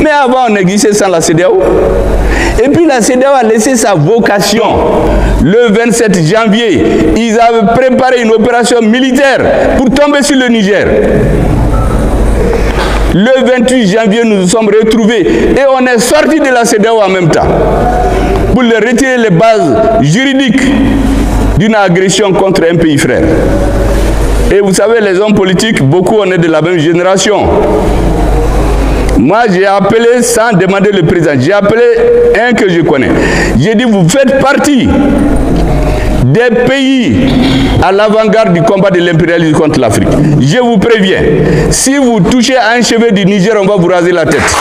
Mais avant, on existait sans la CEDEAO. Et puis la CEDEAO a laissé sa vocation. Le 27 janvier, ils avaient préparé une opération militaire pour tomber sur le Niger. Le 28 janvier, nous nous sommes retrouvés et on est sorti de la CEDEAO en même temps pour leur retirer les bases juridiques d'une agression contre un pays frère. Et vous savez, les hommes politiques, beaucoup on est de la même génération. Moi, j'ai appelé sans demander le président. J'ai appelé un que je connais. J'ai dit, vous faites partie des pays à l'avant-garde du combat de l'impérialisme contre l'Afrique. Je vous préviens, si vous touchez à un cheveu du Niger, on va vous raser la tête.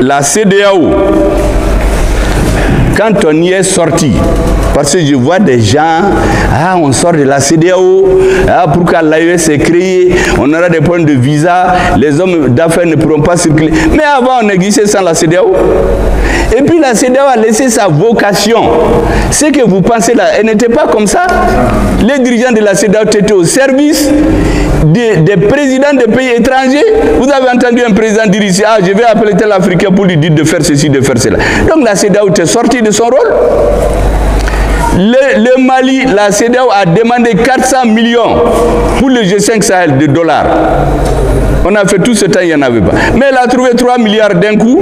La CEDEAO, quand on y est sorti, parce que je vois des gens, on sort de la CEDEAO, pourquoi l'AES est créé, on aura des problèmes de visa, les hommes d'affaires ne pourront pas circuler. Mais avant, on existait sans la CEDEAO. Et puis la CEDEAO a laissé sa vocation. Ce que vous pensez là, elle n'était pas comme ça. Les dirigeants de la CEDEAO étaient au service des présidents des pays étrangers. Vous avez entendu un président dire ici, je vais appeler tel Africain pour lui dire de faire ceci, de faire cela. Donc la CEDEAO était sortie de son rôle. Le Mali, la CEDEAO a demandé 400 millions pour le G5 Sahel de dollars. On a fait tout ce temps, il n'y en avait pas. Mais elle a trouvé 3 milliards d'un coup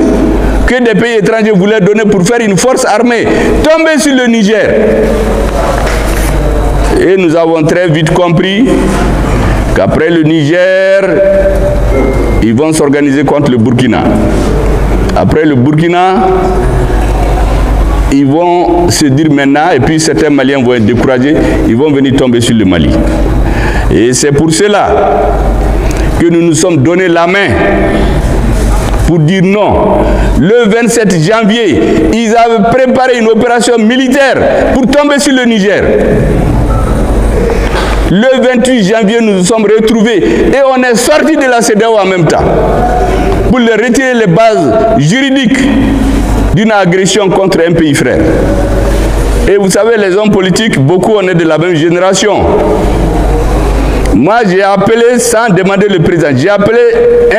que des pays étrangers voulaient donner pour faire une force armée tomber sur le Niger. Et nous avons très vite compris qu'après le Niger, ils vont s'organiser contre le Burkina. Après le Burkina, ils vont se dire maintenant, et puis certains Maliens vont être découragés, ils vont venir tomber sur le Mali. Et c'est pour cela que nous nous sommes donné la main pour dire non. Le 27 janvier, ils avaient préparé une opération militaire pour tomber sur le Niger. Le 28 janvier, nous nous sommes retrouvés et on est sorti de la CEDEAO en même temps pour leur retirer les bases juridiques d'une agression contre un pays frère. Et vous savez, les hommes politiques, beaucoup on est de la même génération. Moi, j'ai appelé sans demander le président. J'ai appelé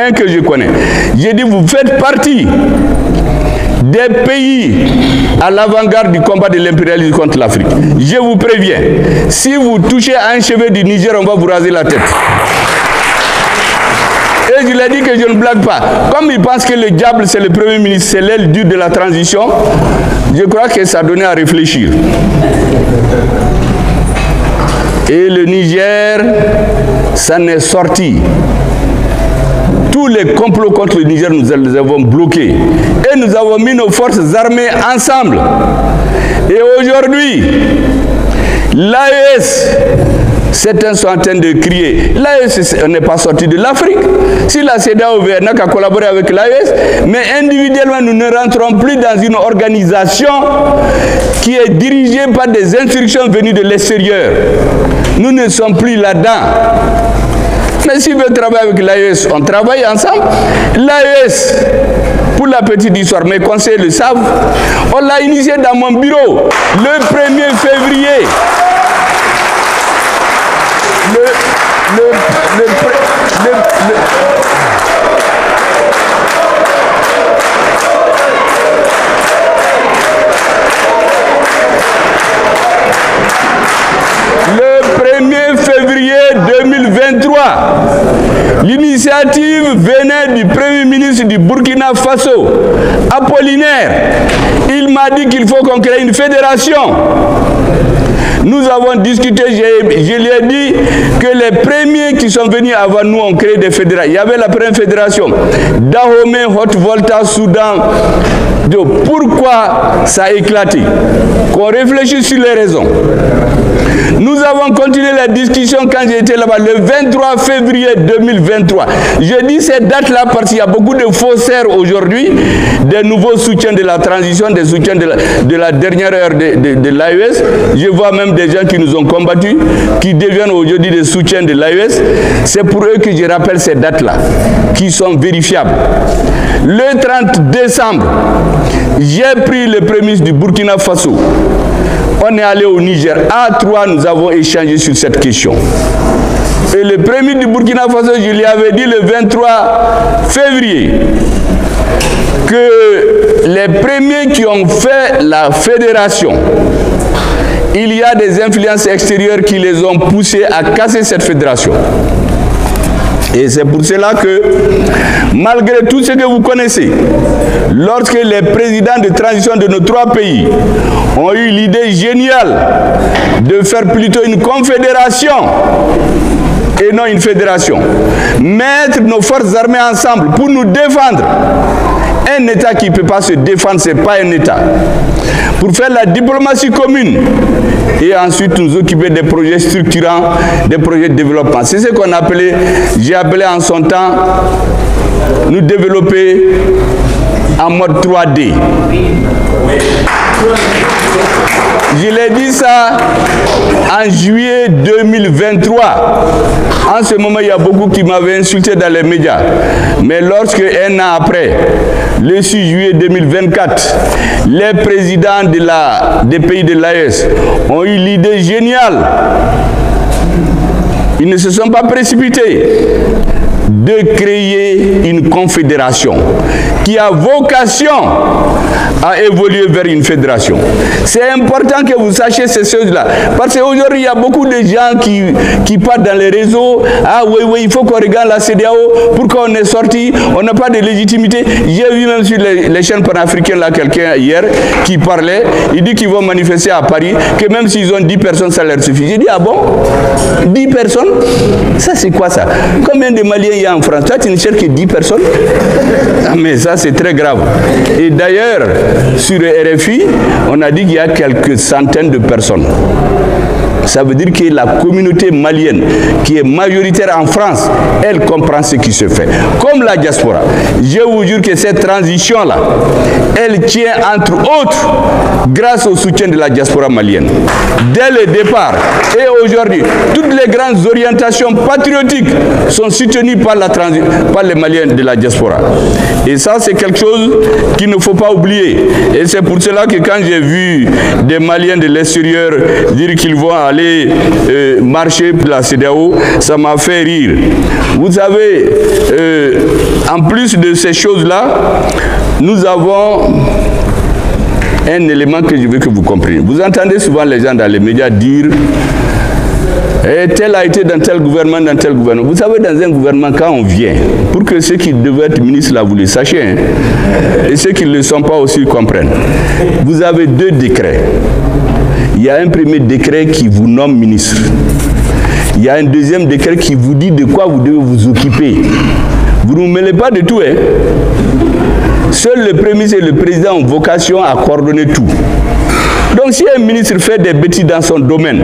un que je connais. J'ai dit, vous faites partie des pays à l'avant-garde du combat de l'impérialisme contre l'Afrique. Je vous préviens, si vous touchez à un cheveu du Niger, on va vous raser la tête. Et je l'ai dit que je ne blague pas. Comme ils pensent que le diable c'est le Premier ministre, c'est l'aile dure de la transition, je crois que ça donnait à réfléchir. Et le Niger, ça n'est sorti. Tous les complots contre le Niger, nous les avons bloqués. Et nous avons mis nos forces armées ensemble. Et aujourd'hui, l'AES, certains sont en train de crier, l'AES n'est pas sorti de l'Afrique. Si la CEDEAO n'a qu'à collaborer avec l'AES, mais individuellement, nous ne rentrons plus dans une organisation qui est dirigée par des instructions venues de l'extérieur. Nous ne sommes plus là-dedans. Mais si on veut travailler avec l'AES, on travaille ensemble. L'AES, pour la petite histoire, mes conseillers le savent, on l'a initié dans mon bureau le 1er février. Le 1er février 2023, l'initiative venait du Premier ministre du Burkina Faso, Apollinaire. Il m'a dit qu'il faut qu'on crée une fédération. Nous avons discuté, je lui ai dit que les premiers qui sont venus avant nous ont créé des fédérations. Il y avait la première fédération, Dahomey, Haute-Volta, Soudan. Donc, pourquoi ça a éclaté? Qu'on réfléchisse sur les raisons. Nous avons continué la discussion quand j'étais là-bas, le 23 février 2023. Je dis cette date-là parce qu'il y a beaucoup de faussaires aujourd'hui, des nouveaux soutiens de la transition, des soutiens de la dernière heure de l'AES. Je vois même des gens qui nous ont combattus, qui deviennent aujourd'hui des soutiens de l'AES. C'est pour eux que je rappelle ces dates-là, qui sont vérifiables. Le 30 décembre, j'ai pris le Premier ministre du Burkina Faso. On est allé au Niger. À 3, nous avons échangé sur cette question. Et le premier du Burkina Faso, je lui avais dit le 23 février que les premiers qui ont fait la fédération, il y a des influences extérieures qui les ont poussés à casser cette fédération. Et c'est pour cela que, malgré tout ce que vous connaissez, lorsque les présidents de transition de nos trois pays ont eu l'idée géniale de faire plutôt une confédération et non une fédération, mettre nos forces armées ensemble pour nous défendre. Un État qui ne peut pas se défendre, ce n'est pas un État. Pour faire la diplomatie commune et ensuite nous occuper des projets structurants, des projets de développement. C'est ce qu'on appelait, j'ai appelé en son temps, nous développer en mode 3D. Je l'ai dit ça en juillet 2023. En ce moment, il y a beaucoup qui m'avaient insulté dans les médias. Mais lorsque, un an après, le 6 juillet 2024, les présidents des pays de l'AES ont eu l'idée géniale. Ils ne se sont pas précipités de créer une confédération qui a vocation à évoluer vers une fédération. C'est important que vous sachiez ces choses-là. Parce qu'aujourd'hui, il y a beaucoup de gens qui partent dans les réseaux. Ah oui, il faut qu'on regarde la CEDEAO. Pourquoi on est sorti? On n'a pas de légitimité. J'ai vu même sur les chaînes panafricaines, là, quelqu'un hier qui parlait. Il dit qu'ils vont manifester à Paris, que même s'ils ont 10 personnes, ça leur suffit. J'ai dit, ah bon? 10 personnes? Ça, c'est quoi ça? Combien de Maliens il y a en France? Toi, tu ne cherches que 10 personnes? Ah, mais ça, c'est très grave. Et d'ailleurs, sur le RFI, on a dit qu'il y a quelques centaines de personnes. Ça veut dire que la communauté malienne, qui est majoritaire en France, elle comprend ce qui se fait. Comme la diaspora. Je vous jure que cette transition-là, elle tient entre autres grâce au soutien de la diaspora malienne. Dès le départ et aujourd'hui, toutes les grandes orientations patriotiques sont soutenues par les Maliens de la diaspora. Et ça, c'est quelque chose qu'il ne faut pas oublier. Et c'est pour cela que quand j'ai vu des Maliens de l'extérieur dire qu'ils vont aller marcher pour la CEDEAO, ça m'a fait rire. Vous savez, en plus de ces choses-là, nous avons un élément que je veux que vous compreniez. Vous entendez souvent les gens dans les médias dire tel a été dans tel gouvernement, dans tel gouvernement. Vous savez, dans un gouvernement, quand on vient, pour que ceux qui devaient être ministres, là, vous le sachiez, hein, et ceux qui ne le sont pas aussi comprennent, vous avez 2 décrets. Il y a un premier décret qui vous nomme ministre. Il y a un deuxième décret qui vous dit de quoi vous devez vous occuper. Vous ne vous mêlez pas de tout, hein. Seul le premier et le président ont vocation à coordonner tout. Donc si un ministre fait des bêtises dans son domaine,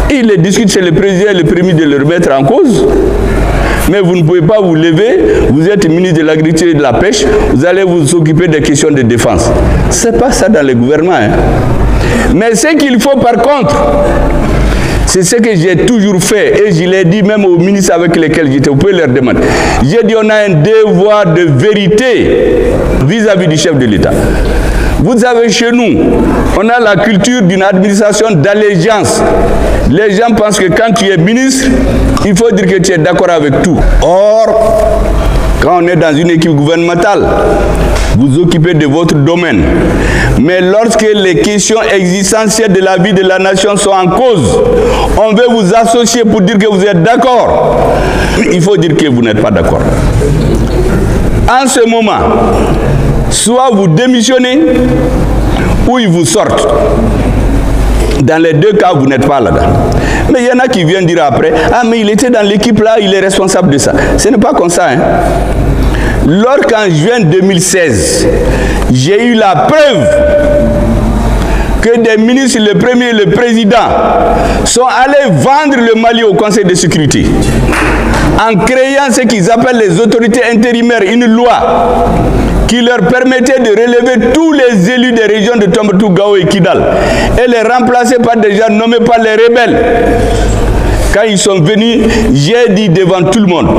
il les discute, c'est le président et le premier de le remettre en cause. Mais vous ne pouvez pas vous lever, vous êtes ministre de l'Agriculture et de la Pêche, vous allez vous occuper des questions de défense. Ce n'est pas ça dans le gouvernement, hein. Mais ce qu'il faut par contre, c'est ce que j'ai toujours fait, et je l'ai dit même aux ministres avec lesquels j'étais, vous pouvez leur demander. J'ai dit on a un devoir de vérité vis-à-vis du chef de l'État. Vous avez chez nous, on a la culture d'une administration d'allégeance. Les gens pensent que quand tu es ministre, il faut dire que tu es d'accord avec tout. Or, quand on est dans une équipe gouvernementale, vous occupez de votre domaine. Mais lorsque les questions existentielles de la vie de la nation sont en cause, on veut vous associer pour dire que vous êtes d'accord. Il faut dire que vous n'êtes pas d'accord. En ce moment, soit vous démissionnez, ou ils vous sortent. Dans les 2 cas, vous n'êtes pas là-dedans. Mais il y en a qui viennent dire après, ah mais il était dans l'équipe là, il est responsable de ça. Ce n'est pas comme ça, hein. Lorsqu'en juin 2016, j'ai eu la preuve que des ministres, le premier et le président, sont allés vendre le Mali au Conseil de sécurité en créant ce qu'ils appellent les autorités intérimaires, une loi qui leur permettait de relever tous les élus des régions de Tombouctou, Gao et Kidal et les remplacer par des gens nommés par les rebelles. Quand ils sont venus, j'ai dit devant tout le monde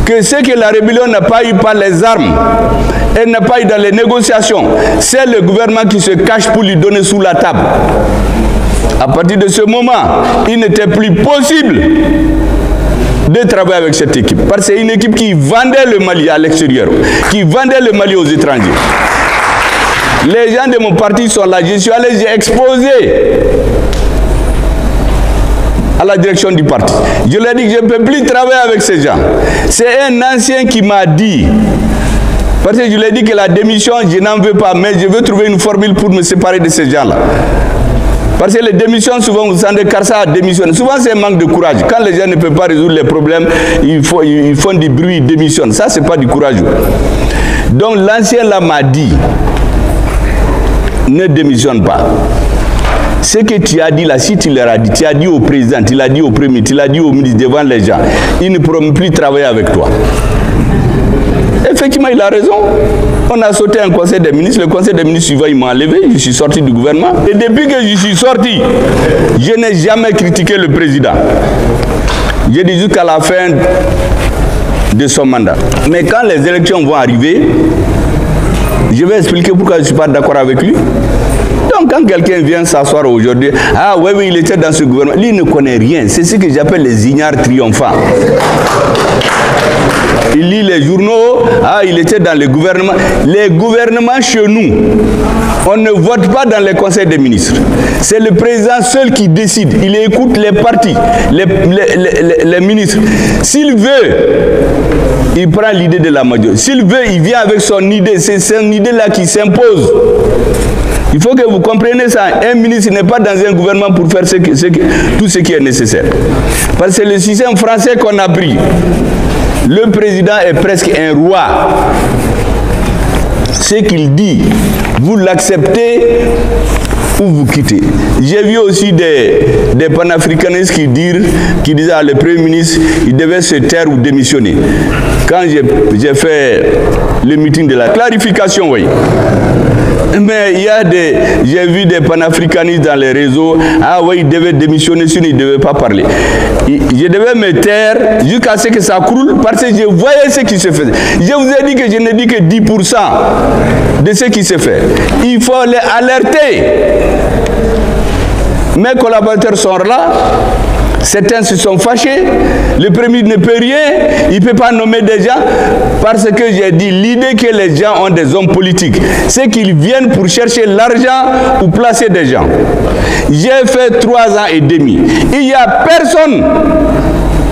que ce que la rébellion n'a pas eu par les armes, elle n'a pas eu dans les négociations, c'est le gouvernement qui se cache pour lui donner sous la table. À partir de ce moment, il n'était plus possible de travailler avec cette équipe. Parce que c'est une équipe qui vendait le Mali à l'extérieur, qui vendait le Mali aux étrangers. Les gens de mon parti sont là. Je suis allé, j'ai exposé à la direction du parti. Je leur ai dit que je ne peux plus travailler avec ces gens. C'est un ancien qui m'a dit, parce que je lui ai dit que la démission, je n'en veux pas, mais je veux trouver une formule pour me séparer de ces gens-là. Parce que les démissions, souvent, vous sentez Karsa a démissionné. Souvent, c'est un manque de courage. Quand les gens ne peuvent pas résoudre les problèmes, ils font du bruit, ils démissionnent. Ça, ce n'est pas du courage. Donc, l'ancien là m'a dit, ne démissionne pas. Ce que tu as dit là, si tu leur as dit, tu as dit au président, tu l'as dit au premier, tu l'as dit au ministre devant les gens, ils ne pourront plus travailler avec toi. Effectivement, il a raison. On a sauté un conseil des ministres. Le conseil des ministres suivant, il m'a enlevé. Je suis sorti du gouvernement. Et depuis que je suis sorti, je n'ai jamais critiqué le président. J'ai dit jusqu'à la fin de son mandat. Mais quand les élections vont arriver, je vais expliquer pourquoi je ne suis pas d'accord avec lui. Donc quand quelqu'un vient s'asseoir aujourd'hui, ah oui, oui, il était dans ce gouvernement, lui il ne connaît rien. C'est ce que j'appelle les ignares triomphants. Il lit les journaux, ah il était dans le gouvernement. Les gouvernements chez nous, on ne vote pas dans les conseils des ministres. C'est le président seul qui décide. Il écoute les partis, les ministres. S'il veut, il prend l'idée de la majorité. S'il veut, il vient avec son idée. C'est son idée-là qui s'impose. Il faut que vous compreniez ça. Un ministre n'est pas dans un gouvernement pour faire tout ce qui est nécessaire. Parce que c'est le système français qu'on a pris. Le président est presque un roi. Ce qu'il dit, vous l'acceptez ou vous quittez. J'ai vu aussi des panafricanistes qui disaient à le Premier ministre, il devait se taire ou démissionner. Quand j'ai fait le meeting de la clarification, oui. Mais j'ai vu des panafricanistes dans les réseaux, ah oui, il devait démissionner, sinon il ne devait pas parler. Je devais me taire jusqu'à ce que ça croule, parce que je voyais ce qui se faisait. Je vous ai dit que je n'ai dit que 10% de ce qui se fait. Il faut les alerter. Mes collaborateurs sont là. Certains se sont fâchés, le premier ne peut rien, il ne peut pas nommer des gens, parce que j'ai dit, l'idée que les gens ont des hommes politiques, c'est qu'ils viennent pour chercher l'argent ou placer des gens. J'ai fait 3 ans et demi. Il n'y a personne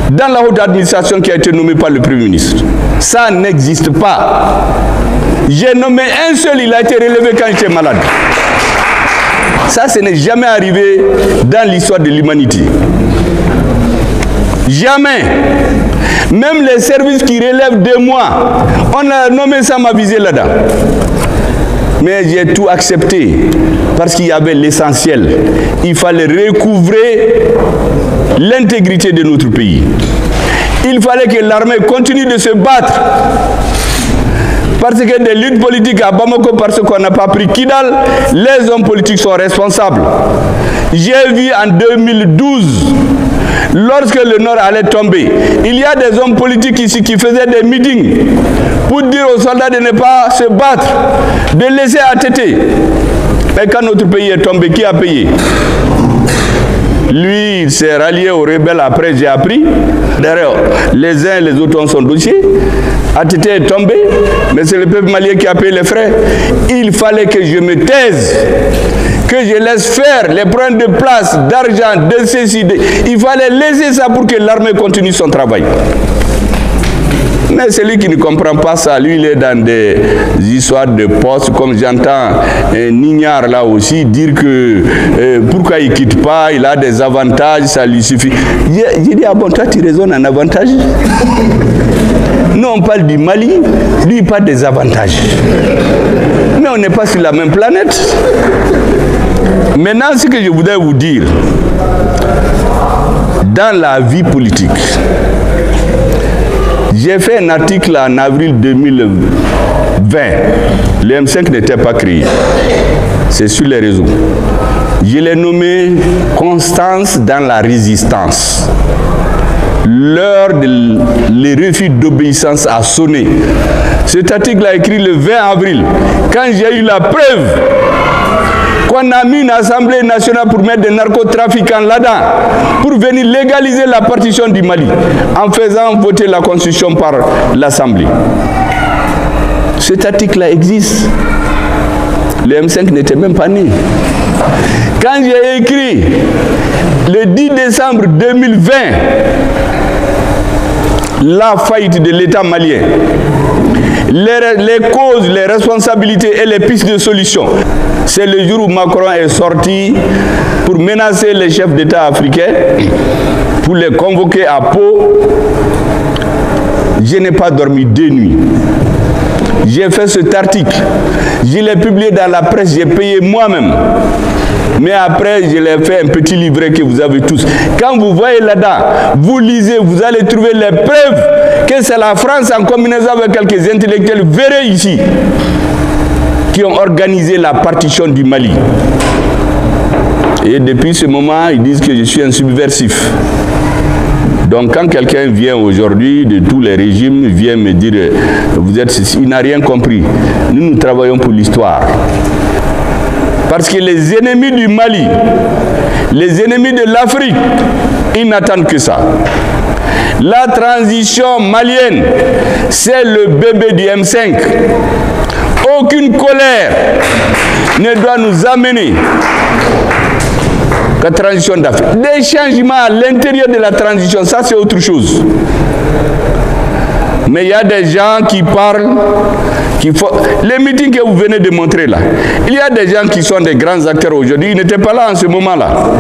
dans la haute administration qui a été nommé par le Premier ministre. Ça n'existe pas. J'ai nommé un seul, il a été relevé quand j'étais malade. Ça, ce n'est jamais arrivé dans l'histoire de l'humanité. Jamais. Même les services qui relèvent de moi, on a nommé ça m'a visé là-dedans. Mais j'ai tout accepté parce qu'il y avait l'essentiel. Il fallait recouvrer l'intégrité de notre pays. Il fallait que l'armée continue de se battre. Parce que des luttes politiques à Bamako, parce qu'on n'a pas pris Kidal, les hommes politiques sont responsables. J'ai vu en 2012, lorsque le Nord allait tomber, il y a des hommes politiques ici qui faisaient des meetings pour dire aux soldats de ne pas se battre, de laisser attêter. Mais quand notre pays est tombé, qui a payé? Lui, il s'est rallié aux rebelles, après j'ai appris. D'ailleurs, les uns et les autres ont son dossier. ATT est tombé, mais c'est le peuple malien qui a payé les frais. Il fallait que je me taise, que je laisse faire les problèmes de place, d'argent, de ceci. Il fallait laisser ça pour que l'armée continue son travail. Mais celui qui ne comprend pas ça, lui, il est dans des histoires de postes, comme j'entends un ignare là aussi dire que pourquoi il ne quitte pas, il a des avantages, ça lui suffit. J'ai dit, ah bon, toi tu raisonnes en avantage? Nous on parle du Mali, lui il parle des avantages. Mais on n'est pas sur la même planète. Maintenant, ce que je voudrais vous dire, dans la vie politique, j'ai fait un article en avril 2020. Le M5 n'était pas créé. C'est sur les réseaux. Je l'ai nommé Constance dans la résistance. L'heure des refus d'obéissance a sonné. Cet article a écrit le 20 avril. Quand j'ai eu la preuve qu'on a mis une assemblée nationale pour mettre des narcotrafiquants là-dedans, pour venir légaliser la partition du Mali, en faisant voter la constitution par l'Assemblée. Cet article-là existe. Le M5 n'était même pas né. Quand j'ai écrit le 10 décembre 2020 la faillite de l'État malien, les causes, les responsabilités et les pistes de solution, c'est le jour où Macron est sorti pour menacer les chefs d'État africains, pour les convoquer à Pau. Je n'ai pas dormi 2 nuits. J'ai fait cet article, je l'ai publié dans la presse, j'ai payé moi-même. Mais après, je l'ai fait un petit livret que vous avez tous. Quand vous voyez là-dedans, vous lisez, vous allez trouver les preuves que c'est la France en combinaison avec quelques intellectuels véreux ici qui ont organisé la partition du Mali. Et depuis ce moment, ils disent que je suis un subversif. Donc quand quelqu'un vient aujourd'hui de tous les régimes, vient me dire vous êtes ceci, il n'a rien compris. Nous travaillons pour l'histoire. Parce que les ennemis du Mali, les ennemis de l'Afrique, ils n'attendent que ça. La transition malienne, c'est le bébé du M5. Aucune colère ne doit nous amener la transition d'Afrique. Des changements à l'intérieur de la transition, ça c'est autre chose. Mais il y a des gens qui parlent, les meetings que vous venez de montrer là, il y a des gens qui sont des grands acteurs aujourd'hui, ils n'étaient pas là en ce moment-là.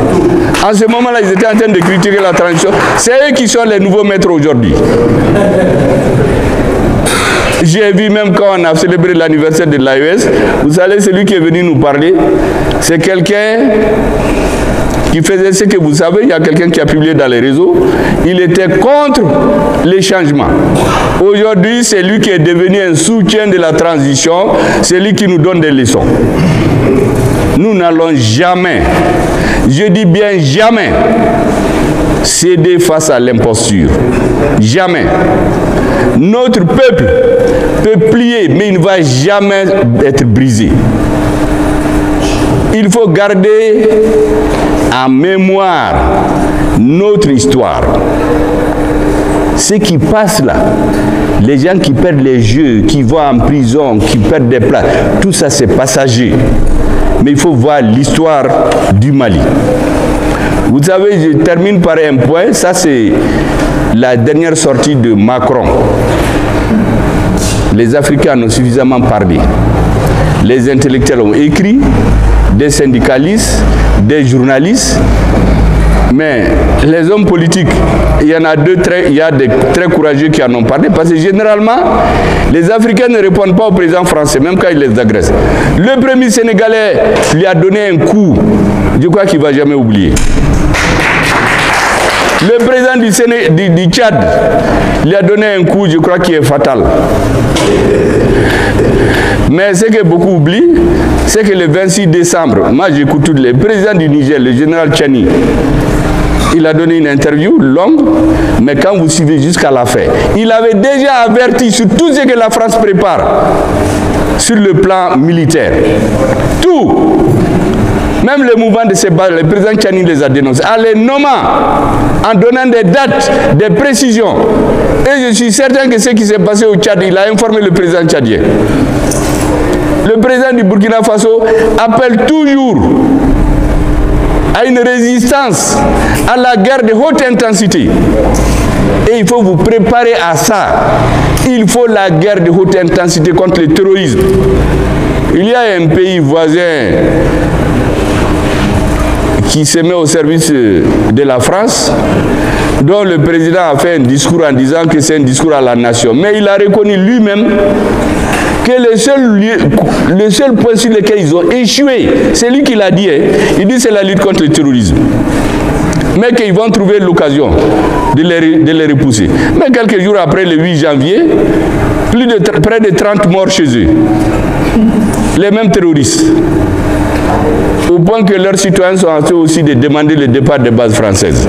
En ce moment-là, ils étaient en train de critiquer la transition. C'est eux qui sont les nouveaux maîtres aujourd'hui. J'ai vu même quand on a célébré l'anniversaire de l'AES, vous savez, celui qui est venu nous parler, c'est quelqu'un qui faisait ce que vous savez, il y a quelqu'un qui a publié dans les réseaux, il était contre les changements. Aujourd'hui, c'est lui qui est devenu un soutien de la transition, c'est lui qui nous donne des leçons. Nous n'allons jamais, je dis bien jamais, céder face à l'imposture. Jamais. Notre peuple peut plier, mais il ne va jamais être brisé. Il faut garder en mémoire notre histoire. Ce qui passe là, les gens qui perdent les yeux, qui vont en prison, qui perdent des places, tout ça c'est passager. Mais il faut voir l'histoire du Mali. Vous savez, je termine par un point, ça c'est la dernière sortie de Macron. Les Africains ont suffisamment parlé. Les intellectuels ont écrit, des syndicalistes, des journalistes, mais les hommes politiques, il y en a il y a des très courageux qui en ont parlé, parce que généralement, les Africains ne répondent pas au président français, même quand il les agresse. Le premier Sénégalais lui a donné un coup, je crois qu'il ne va jamais oublier. Le président du Tchad lui a donné un coup, je crois, qui est fatal. Mais ce que beaucoup oublient, c'est que le 26 décembre, moi j'écoute tous les présidents du Niger, le général Tchani, il a donné une interview longue, mais quand vous suivez jusqu'à la fin, il avait déjà averti sur tout ce que la France prépare sur le plan militaire. Tout. Même le mouvement de ces balles, le président Tchani les a dénoncés, en les nommant, en donnant des dates, des précisions. Et je suis certain que ce qui s'est passé au Tchad, il a informé le président tchadien. Le président du Burkina Faso appelle toujours à une résistance, à la guerre de haute intensité. Et il faut vous préparer à ça. Il faut la guerre de haute intensité contre le terrorisme. Il y a un pays voisin qui se met au service de la France, dont le président a fait un discours en disant que c'est un discours à la nation. Mais il a reconnu lui-même que le seul point sur lequel ils ont échoué, c'est lui qui l'a dit, hein. Il dit c'est la lutte contre le terrorisme. Mais qu'ils vont trouver l'occasion de les repousser. Mais quelques jours après, le 8 janvier, près de 30 morts chez eux. Les mêmes terroristes. Au point que leurs citoyens sont en train aussi de demander le départ des bases françaises.